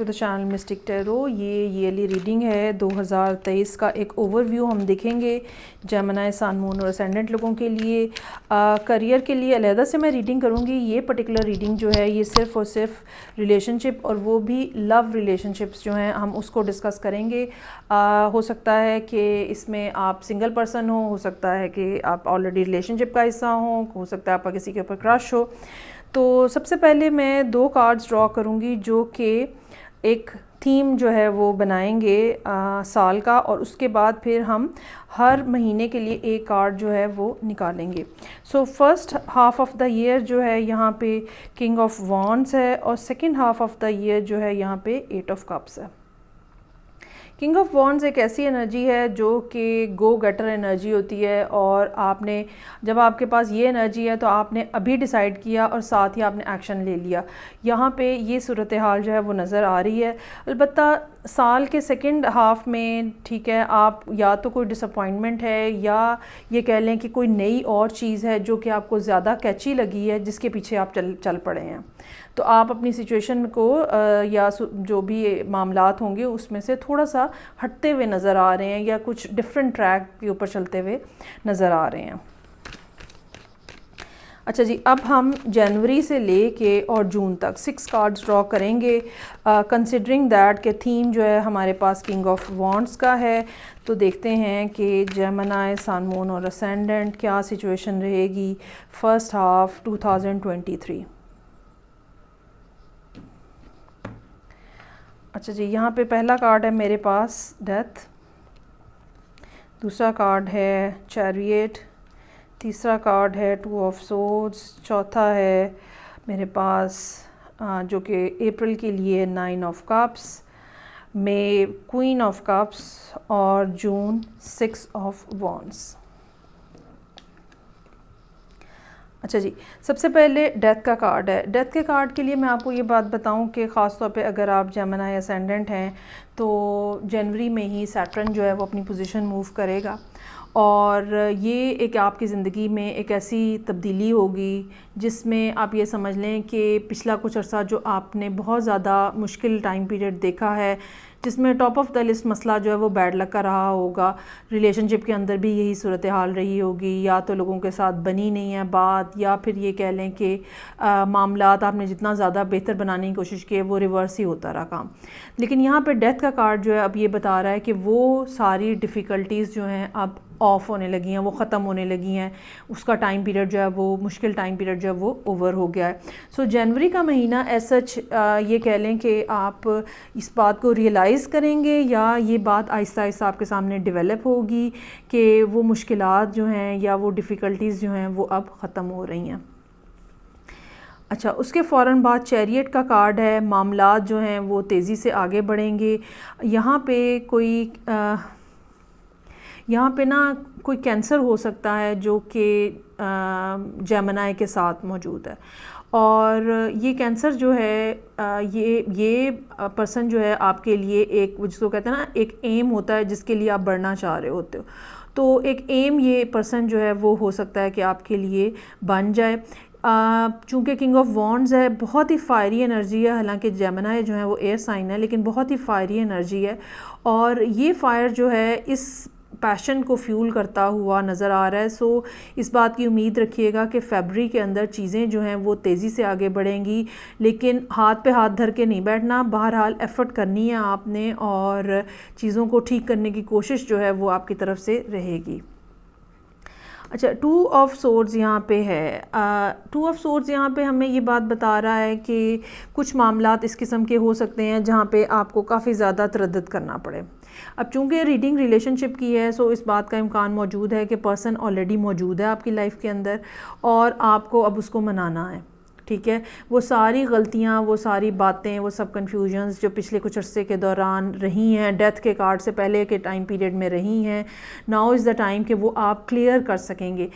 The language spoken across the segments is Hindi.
To the channel Mystic Tarot. ये ईयरली रीडिंग है 2023 का। एक ओवरव्यू हम देखेंगे जेमिनी, सन, मून और असेंडेंट लोगों के लिए। करियर के लिए अलहदा से मैं रीडिंग करूँगी। ये पर्टिकुलर रीडिंग जो है ये सिर्फ़ और सिर्फ रिलेशनशिप और वो भी लव रिलेशनशिप्स जो हैं हम उसको डिस्कस करेंगे। हो सकता है कि इसमें आप सिंगल पर्सन हो सकता है कि आप ऑलरेडी रिलेशनशिप का हिस्सा हो सकता है आपका किसी के ऊपर क्रश हो। तो सबसे पहले मैं 2 कार्ड्स ड्रॉ करूँगी जो कि एक थीम जो है वो बनाएंगे साल का, और उसके बाद फिर हम हर महीने के लिए एक कार्ड जो है वो निकालेंगे। So first half of the year जो है यहाँ पे किंग ऑफ वॉन्ड्स है, और second half of the year जो है यहाँ पे 8 ऑफ कप्स है। किंग ऑफ वॉन्ड्स एक ऐसी एनर्जी है जो कि गो गेटर एनर्जी होती है, और आपने जब आपके पास ये एनर्जी है तो आपने अभी डिसाइड किया और साथ ही आपने एक्शन ले लिया। यहाँ पे ये सूरत हाल जो है वो नज़र आ रही है। अलबत्ता साल के सेकंड हाफ में ठीक है, आप या तो कोई डिसअपॉइंटमेंट है या ये कह लें कि कोई नई और चीज़ है जो कि आपको ज़्यादा कैची लगी है जिसके पीछे आप चल पड़े हैं। तो आप अपनी सिचुएशन को या जो भी मामलात होंगे उसमें से थोड़ा सा हटते हुए नज़र आ रहे हैं या कुछ डिफरेंट ट्रैक के ऊपर चलते हुए नज़र आ रहे हैं। अच्छा जी, अब हम जनवरी से ले के और जून तक 6 कार्ड्स ड्रॉ करेंगे, कंसिडरिंग दैट के थीम जो है हमारे पास किंग ऑफ वॉन्ड्स का है। तो देखते हैं कि जेमिनी, सन, मून और असेंडेंट क्या सिचुएशन रहेगी फर्स्ट हाफ 2023। अच्छा जी, यहाँ पे पहला कार्ड है मेरे पास डेथ, दूसरा कार्ड है चैरियट, तीसरा कार्ड है 2 ऑफ सोर्ड्स, चौथा है मेरे पास जो कि अप्रैल के लिए 9 ऑफ कप्स, मई क्वीन ऑफ कप्स और जून 6 ऑफ वॉन्ड्स। अच्छा जी, सबसे पहले डेथ का कार्ड है। डेथ के कार्ड के लिए मैं आपको ये बात बताऊं कि ख़ास तौर पे अगर आप जेमिनी असेंडेंट हैं तो जनवरी में ही सैटर्न जो है वो अपनी पोजीशन मूव करेगा, और ये एक आपकी ज़िंदगी में एक ऐसी तब्दीली होगी जिसमें आप ये समझ लें कि पिछला कुछ अर्सा जो आपने बहुत ज़्यादा मुश्किल टाइम पीरियड देखा है, जिसमें टॉप ऑफ द लिस्ट मसला जो है वो बैड लक का रहा होगा। रिलेशनशिप के अंदर भी यही सूरत हाल रही होगी, या तो लोगों के साथ बनी नहीं है बात, या फिर ये कह लें कि मामलात आपने जितना ज़्यादा बेहतर बनाने की कोशिश की है वो रिवर्स ही होता रहा काम। लेकिन यहाँ पे डेथ का कार्ड जो है अब ये बता रहा है कि वो सारी डिफ़िकल्टीज़ जो हैं अब ऑफ होने लगी हैं, वो ख़त्म होने लगी हैं। उसका टाइम पीरियड जो है वो मुश्किल टाइम पीरियड जो है वो ओवर हो गया है। सो जनवरी का महीना एज सच ये कह लें कि आप इस बात को रियलाइज़ करेंगे या ये बात आहिस्ता आहिस्ता आपके सामने डेवलप होगी कि वो मुश्किलात जो हैं या वो डिफ़िकल्टीज़ जो हैं वो अब ख़त्म हो रही हैं। अच्छा, उसके फ़ौरन बाद चैरियट का कार्ड है। मामलात जो हैं वो तेज़ी से आगे बढ़ेंगे। यहाँ पे ना कोई कैंसर हो सकता है जो कि जेमिनी के साथ मौजूद है, और ये कैंसर जो है ये पर्सन जो है आपके लिए एक जिसको कहते हैं ना एक एम होता है जिसके लिए आप बढ़ना चाह रहे होते हो। तो एक एम ये पर्सन जो है वो हो सकता है कि आपके लिए बन जाए। चूँकि किंग ऑफ वॉन्ड्स है, बहुत ही फायरी एनर्जी है। हालांकि जेमिनी जो है वो एयर साइन है, लेकिन बहुत ही फायरी एनर्जी है, और ये फायर जो है इस पैशन को फ्यूल करता हुआ नज़र आ रहा है। सो इस बात की उम्मीद रखिएगा कि फरवरी के अंदर चीज़ें जो हैं वो तेज़ी से आगे बढ़ेंगी, लेकिन हाथ पे हाथ धर के नहीं बैठना। बहरहाल एफ़र्ट करनी है आपने, और चीज़ों को ठीक करने की कोशिश जो है वो आपकी तरफ से रहेगी। अच्छा, 2 ऑफ सोर्ड्स यहाँ पे है। 2 ऑफ सोर्ड्स यहाँ पे हमें ये बात बता रहा है कि कुछ मामलात इस किस्म के हो सकते हैं जहाँ पे आपको काफ़ी ज़्यादा तरद्दुद करना पड़े। अब चूँकि रीडिंग रिलेशनशिप की है, सो इस बात का इम्कान मौजूद है कि पर्सन ऑलरेडी मौजूद है आपकी लाइफ के अंदर, और आपको अब उसको मनाना है। ठीक है, वो सारी गलतियाँ, वो सारी बातें, वो सब कन्फ्यूजन्स जो पिछले कुछ अरसे के दौरान रही हैं, डेथ के कार्ड से पहले के टाइम पीरियड में रही हैं, नाउ इज़ द टाइम कि वो आप क्लियर कर सकेंगे।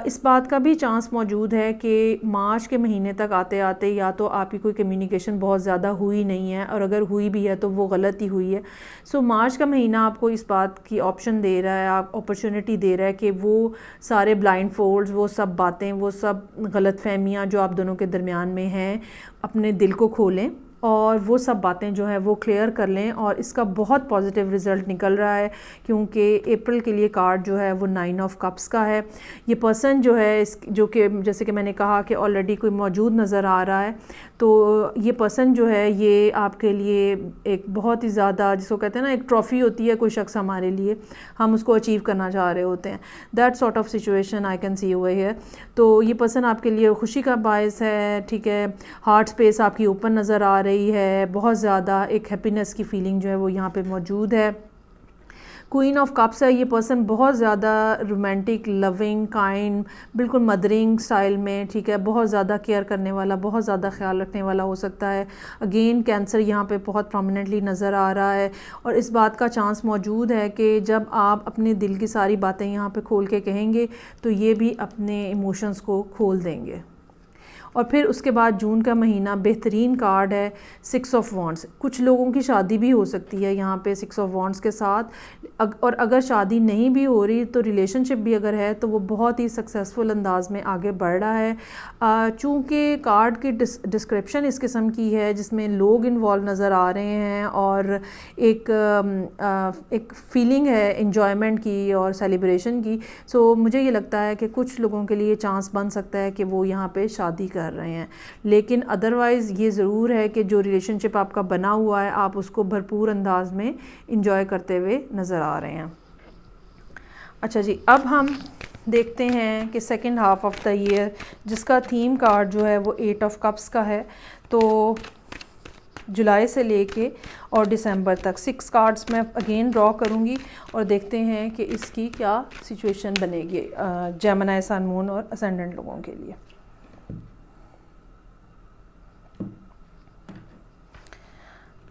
इस बात का भी चांस मौजूद है कि मार्च के महीने तक आते आते या तो आपकी कोई कम्युनिकेशन बहुत ज़्यादा हुई नहीं है, और अगर हुई भी है तो वो गलत ही हुई है। सो मार्च का महीना आपको इस बात की ऑप्शन दे रहा है, आप अपॉर्चुनिटी दे रहा है कि वो सारे ब्लाइंड फोल्ड्स, वो सब बातें, वो सब गलत फहमियाँ जो आप दोनों के दरमियान में हैं, अपने दिल को खोलें और वो सब बातें जो है वो क्लियर कर लें। और इसका बहुत पॉजिटिव रिज़ल्ट निकल रहा है, क्योंकि अप्रैल के लिए कार्ड जो है वो 9 ऑफ कप्स का है। ये पर्सन जो है जो कि जैसे कि मैंने कहा कि ऑलरेडी कोई मौजूद नज़र आ रहा है, तो ये पर्सन जो है ये आपके लिए एक बहुत ही ज़्यादा, जिसको कहते हैं ना एक ट्रॉफ़ी होती है कोई शख्स हमारे लिए, हम उसको अचीव करना चाह रहे होते हैं, that sort of situation I can see over here. तो ये पर्सन आपके लिए खुशी का बायस है, ठीक है। हार्ट स्पेस आपकी ओपन नज़र आ रही है, बहुत ज़्यादा एक हैप्पीनेस की फीलिंग जो है वो यहाँ पे मौजूद है। क्वीन ऑफ कप्स है, ये पर्सन बहुत ज़्यादा रोमांटिक, लविंग, काइंड, बिल्कुल मदरिंग स्टाइल में, ठीक है, बहुत ज़्यादा केयर करने वाला, बहुत ज़्यादा ख्याल रखने वाला हो सकता है। अगेन कैंसर यहाँ पे बहुत प्रोमिनेंटली नज़र आ रहा है, और इस बात का चांस मौजूद है कि जब आप अपने दिल की सारी बातें यहाँ पे खोल के कहेंगे तो ये भी अपने इमोशंस को खोल देंगे। और फिर उसके बाद जून का महीना बेहतरीन कार्ड है 6 ऑफ वॉन्ड्स। कुछ लोगों की शादी भी हो सकती है यहाँ पे 6 ऑफ वॉन्ड्स के साथ, और अगर शादी नहीं भी हो रही तो रिलेशनशिप भी अगर है तो वो बहुत ही सक्सेसफुल अंदाज में आगे बढ़ रहा है। चूँकि कार्ड की डिस्क्रिप्शन इस किस्म की है जिसमें लोग इन्वॉल्व नज़र आ रहे हैं, और एक फीलिंग है इन्जॉयमेंट की और सेलिब्रेशन की, सो मुझे ये लगता है कि कुछ लोगों के लिए चांस बन सकता है कि वो यहाँ पे शादी कर रहे हैं। लेकिन अदरवाइज़ ये ज़रूर है कि जो रिलेशनशिप आपका बना हुआ है आप उसको भरपूर अंदाज में इंजॉय करते हुए नज़र आ रहे हैं। अच्छा जी, अब हम देखते हैं कि second half of the year जिसका थीम कार्ड जो है वो 8 ऑफ कप्स का है। तो जुलाई से लेके और दिसंबर तक 6 कार्ड्स मैं अगेन ड्रॉ करूँगी और देखते हैं कि इसकी क्या सिचुएशन बनेगी जेमिनी, सन, मून और असेंडेंट लोगों के लिए।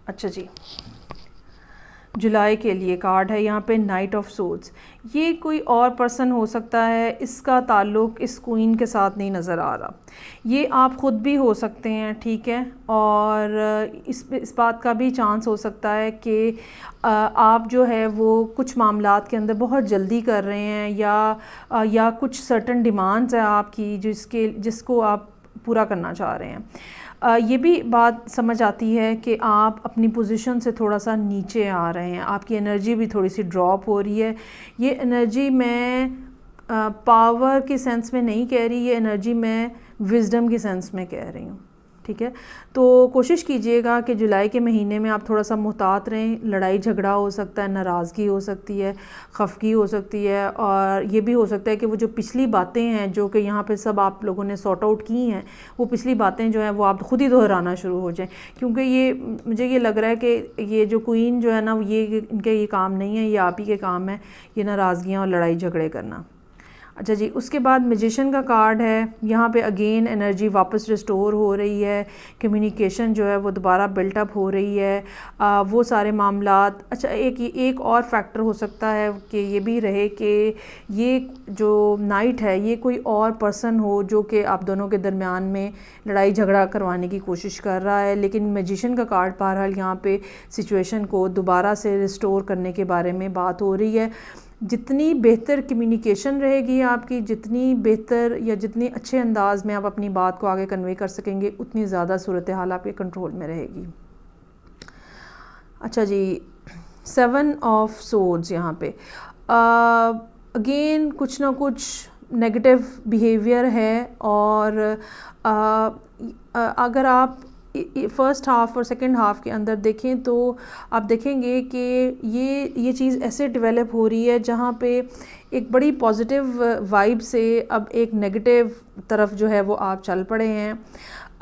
अच्छा जी, जुलाई के लिए कार्ड है यहाँ पे नाइट ऑफ सोर्ड्स। ये कोई और पर्सन हो सकता है, इसका ताल्लुक़ इस क्वीन के साथ नहीं नज़र आ रहा। ये आप ख़ुद भी हो सकते हैं, ठीक है। और इस बात का भी चांस हो सकता है कि आप जो है वो कुछ मामलात के अंदर बहुत जल्दी कर रहे हैं, या कुछ सर्टन डिमांड्स है आपकी जिसको आप पूरा करना चाह रहे हैं। ये भी बात समझ आती है कि आप अपनी पोजीशन से थोड़ा सा नीचे आ रहे हैं, आपकी एनर्जी भी थोड़ी सी ड्रॉप हो रही है। ये एनर्जी मैं पावर के सेंस में नहीं कह रही, ये एनर्जी मैं विजडम के सेंस में कह रही हूँ, ठीक है। तो कोशिश कीजिएगा कि जुलाई के महीने में आप थोड़ा सा मुहतात रहें। लड़ाई झगड़ा हो सकता है, नाराज़गी हो सकती है, खफगी हो सकती है, और ये भी हो सकता है कि वो जो पिछली बातें हैं जो कि यहाँ पे सब आप लोगों ने सॉर्ट आउट की हैं, वो पिछली बातें जो हैं वो आप ख़ुद ही दोहराना शुरू हो जाएं। क्योंकि ये मुझे ये लग रहा है कि ये जो क्वीन जो है ना, ये इनके ये काम नहीं है, ये आप ही के काम है, ये नाराज़गियाँ और लड़ाई झगड़े करना। अच्छा जी, उसके बाद मैजिशियन का कार्ड है। यहाँ पे अगेन एनर्जी वापस रिस्टोर हो रही है, कम्युनिकेशन जो है वो दोबारा बिल्टअप हो रही है, वो सारे मामलात। अच्छा, एक और फैक्टर हो सकता है कि ये भी रहे कि ये जो नाइट है ये कोई और पर्सन हो जो कि आप दोनों के दरमियान में लड़ाई झगड़ा करवाने की कोशिश कर रहा है। लेकिन मैजिशियन का कार्ड बहरहाल यहाँ पे सिचुएशन को दोबारा से रिस्टोर करने के बारे में बात हो रही है। जितनी बेहतर कम्युनिकेशन रहेगी आपकी, जितनी बेहतर या जितनी अच्छे अंदाज में आप अपनी बात को आगे कन्वे कर सकेंगे, उतनी ज़्यादा सूरत हाल आपके कंट्रोल में रहेगी। अच्छा जी, 7 ऑफ सोर्ड्स यहाँ पे अगेन कुछ ना कुछ नेगेटिव बिहेवियर है, और अगर आप फ़र्स्ट हाफ़ और सेकंड हाफ़ के अंदर देखें तो आप देखेंगे कि ये चीज़ ऐसे डेवलप हो रही है जहाँ पे एक बड़ी पॉजिटिव वाइब से अब एक नेगेटिव तरफ जो है वो आप चल पड़े हैं।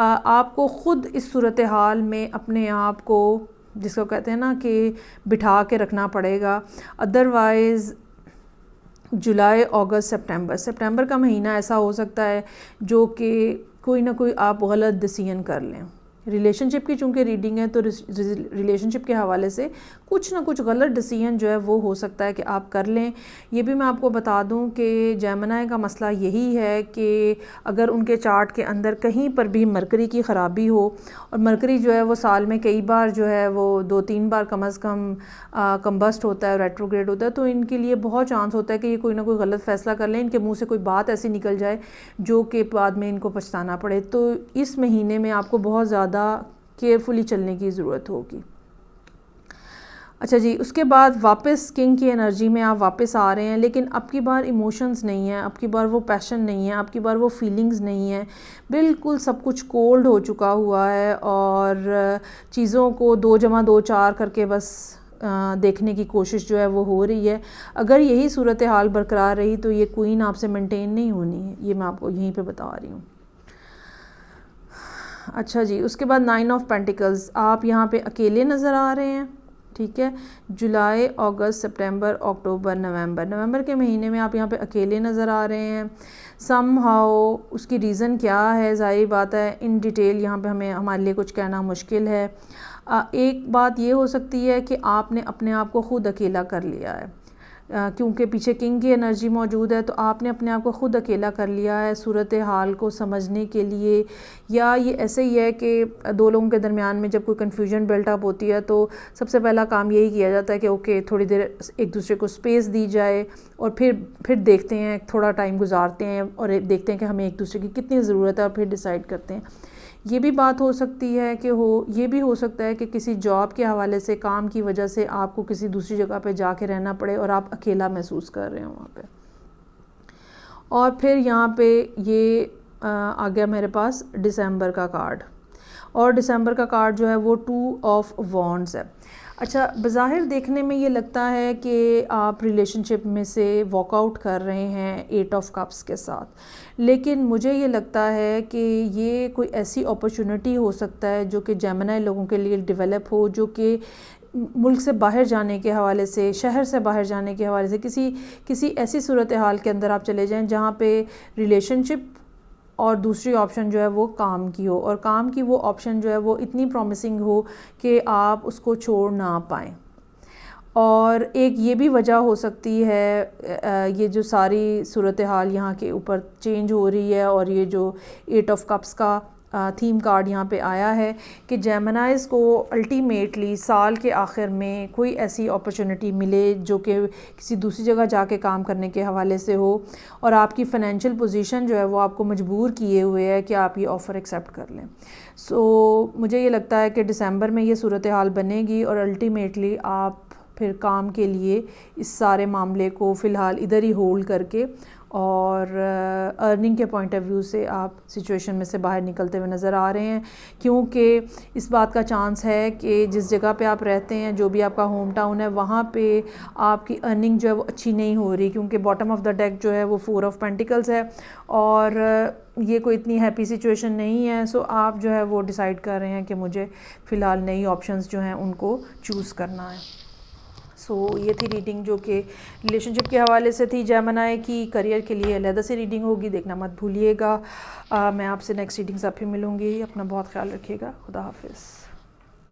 आपको ख़ुद इस सूरत हाल में अपने आप को, जिसको कहते हैं ना कि बिठा के रखना पड़ेगा, अदरवाइज़ जुलाई, अगस्त, सितंबर का महीना ऐसा हो सकता है जो कि कोई ना कोई आप गलत डिसीजन कर लें। रिलेशनशिप की चूँकि रीडिंग है तो रिलेशनशिप के हवाले से कुछ ना कुछ गलत डिसीजन जो है वो हो सकता है कि आप कर लें। ये भी मैं आपको बता दूं कि जेमिनी का मसला यही है कि अगर उनके चार्ट के अंदर कहीं पर भी मरकरी की ख़राबी हो, और मरकरी जो है वो साल में कई बार जो है वो 2-3 बार कम अज़ कम कम्बस्ट होता है, रेट्रोग्रेड होता है, तो इनके लिए बहुत चांस होता है कि ये कोई ना कोई गलत फ़ैसला कर लें, इनके मुँह से कोई बात ऐसी निकल जाए जो कि बाद में इनको पछताना पड़े। तो इस महीने में आपको बहुत ज़्यादा केयरफुली चलने की ज़रूरत होगी। अच्छा जी, उसके बाद वापस किंग की एनर्जी में आप वापस आ रहे हैं, लेकिन अब की बार इमोशंस नहीं है, अब की बार वो पैशन नहीं है, अब की बार वो फीलिंग्स नहीं है, बिल्कुल सब कुछ कोल्ड हो चुका हुआ है और चीज़ों को 2 जमा 2 4 करके बस देखने की कोशिश जो है वो हो रही है। अगर यही सूरत हाल बरकरार रही तो ये क्वीन आपसे मेंटेन नहीं होनी है, ये मैं आपको यहीं पे बता रही हूँ। अच्छा जी, उसके बाद 9 ऑफ पेंटिकल्स, आप यहाँ पे अकेले नज़र आ रहे हैं, ठीक है। जुलाई, अगस्त, सितंबर, अक्टूबर, नवंबर के महीने में आप यहाँ पे अकेले नज़र आ रहे हैं। सम हाउ उसकी रीज़न क्या है, ज़ाहिर बात है इन डिटेल यहाँ पे हमारे लिए कुछ कहना मुश्किल है। एक बात ये हो सकती है कि आपने अपने आप को ख़ुद अकेला कर लिया है, क्योंकि पीछे किंग की एनर्जी मौजूद है, तो आपने अपने आप को ख़ुद अकेला कर लिया है सूरत हाल को समझने के लिए। या ये ऐसे ही है कि दो लोगों के दरमियान में जब कोई कन्फ्यूजन बिल्टअप होती है तो सबसे पहला काम यही किया जाता है कि ओके थोड़ी देर एक दूसरे को स्पेस दी जाए और फिर देखते हैं, थोड़ा टाइम गुजारते हैं और देखते हैं कि हमें एक दूसरे की कितनी ज़रूरत है और फिर डिसाइड करते हैं। ये भी बात हो सकती है कि ये भी हो सकता है कि किसी जॉब के हवाले से, काम की वजह से आपको किसी दूसरी जगह पे जाके रहना पड़े और आप अकेला महसूस कर रहे हो वहाँ पे। और फिर यहाँ पे ये आ गया मेरे पास दिसंबर का कार्ड, और दिसंबर का कार्ड जो है वो 2 ऑफ वॉन्ड्स है। अच्छा, बज़ाहिर देखने में ये लगता है कि आप रिलेशनशिप में से वॉकआउट कर रहे हैं 8 ऑफ कप्स के साथ, लेकिन मुझे ये लगता है कि ये कोई ऐसी अपॉर्चुनिटी हो सकता है जो कि जेमिनी लोगों के लिए डेवलप हो, जो कि मुल्क से बाहर जाने के हवाले से, शहर से बाहर जाने के हवाले से, किसी ऐसी सूरत हाल के अंदर आप चले जाएं जहाँ पे रिलेशनशिप और दूसरी ऑप्शन जो है वो काम की हो, और काम की वो ऑप्शन जो है वो इतनी प्रॉमिसिंग हो कि आप उसको छोड़ ना पाएँ। और एक ये भी वजह हो सकती है, ये जो सारी सूरत हाल यहाँ के ऊपर चेंज हो रही है और ये जो 8 ऑफ कप्स का थीम कार्ड यहाँ पे आया है कि जेमिनीज़ को अल्टीमेटली साल के आखिर में कोई ऐसी अपॉर्चुनिटी मिले जो कि किसी दूसरी जगह जाके काम करने के हवाले से हो, और आपकी फ़ाइनेंशियल पोजीशन जो है वो आपको मजबूर किए हुए है कि आप ये ऑफ़र एक्सेप्ट कर लें। सो मुझे ये लगता है कि दिसंबर में ये सूरत हाल बनेगी और अल्टीमेटली आप फिर काम के लिए इस सारे मामले को फ़िलहाल इधर ही होल्ड करके और अर्निंग के पॉइंट ऑफ व्यू से आप सिचुएशन में से बाहर निकलते हुए नज़र आ रहे हैं, क्योंकि इस बात का चांस है कि जिस जगह पे आप रहते हैं, जो भी आपका होम टाउन है, वहाँ पे आपकी अर्निंग जो है वो अच्छी नहीं हो रही, क्योंकि बॉटम ऑफ द डेक जो है वो 4 ऑफ पेंटिकल्स है और ये कोई इतनी हैप्पी सिचुएशन नहीं है। सो आप जो है वो डिसाइड कर रहे हैं कि मुझे फ़िलहाल नई ऑप्शंस जो हैं उनको चूज़ करना है। सो ये थी रीडिंग जो कि रिलेशनशिप के हवाले से थी जेमिनी की। करियर के लिए अलग से रीडिंग होगी, देखना मत भूलिएगा। मैं आपसे नेक्स्ट रीडिंग से फिर मिलूँगी। अपना बहुत ख्याल रखिएगा। खुदा हाफिज़।